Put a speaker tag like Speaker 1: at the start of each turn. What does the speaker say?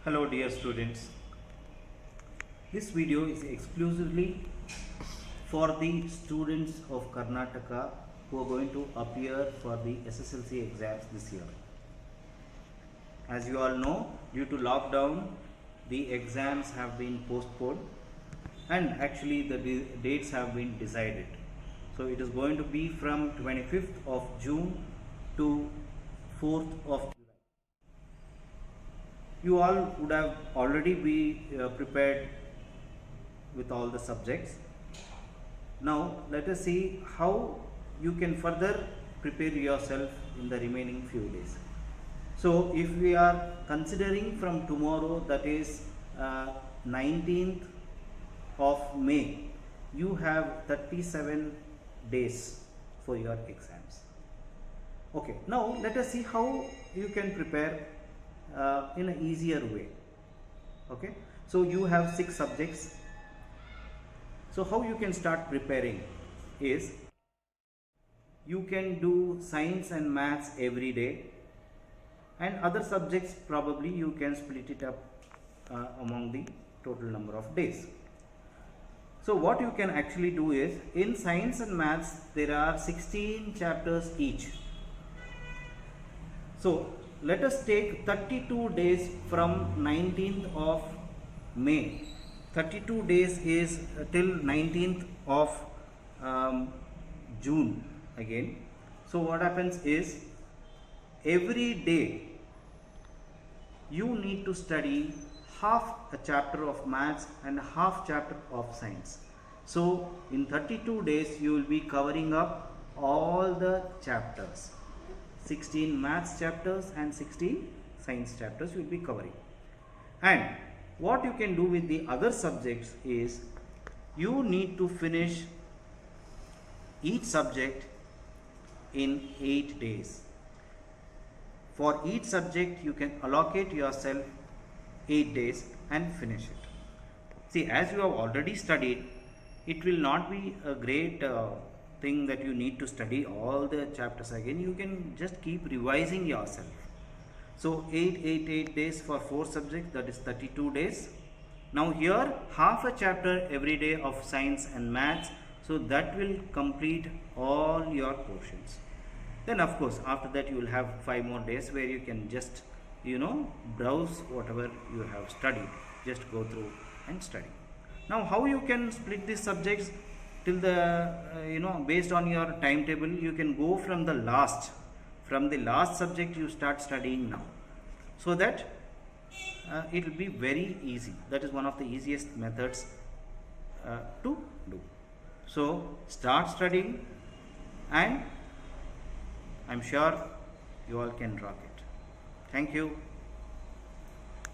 Speaker 1: Hello dear students, this video is exclusively for the students of Karnataka who are going to appear for the SSLC exams this year. As you all know, due to lockdown, the exams have been postponed and actually the dates have been decided. So it is going to be from 25th of June to 4th of July. You all would have already be prepared with all the subjects. Now let us see how you can further prepare yourself in the remaining few days. So if we are considering from tomorrow, that is 19th of May, you have 37 days for your exams. Okay, now let us see how you can prepare in an easier way. Okay, so you have 6 subjects. So how you can start preparing is, you can do science and maths every day, and other subjects probably you can split it up among the total number of days. So what you can actually do is, in science and maths there are 16 chapters each. So let us take 32 days from 19th of May. 32 days is till 19th of June again. So what happens is, every day you need to study half a chapter of maths and half chapter of science. So in 32 days you will be covering up all the chapters. 16 maths chapters and 16 science chapters you will be covering. And what you can do with the other subjects is, you need to finish each subject in 8 days. For each subject you can allocate yourself 8 days and finish it. See, as you have already studied, it will not be a great thing that you need to study all the chapters again. You can just keep revising yourself. So 8 days for 4 subjects, that is 32 days. Now here half a chapter every day of science and maths, so that will complete all your portions. Then of course after that you will have 5 more days where you can just browse whatever you have studied, just go through and study. Now how you can split these subjects till the based on your timetable, you can go from the last subject you start studying now, so that it will be very easy. That is one of the easiest methods to do. So start studying, and I'm sure you all can rock it. Thank you.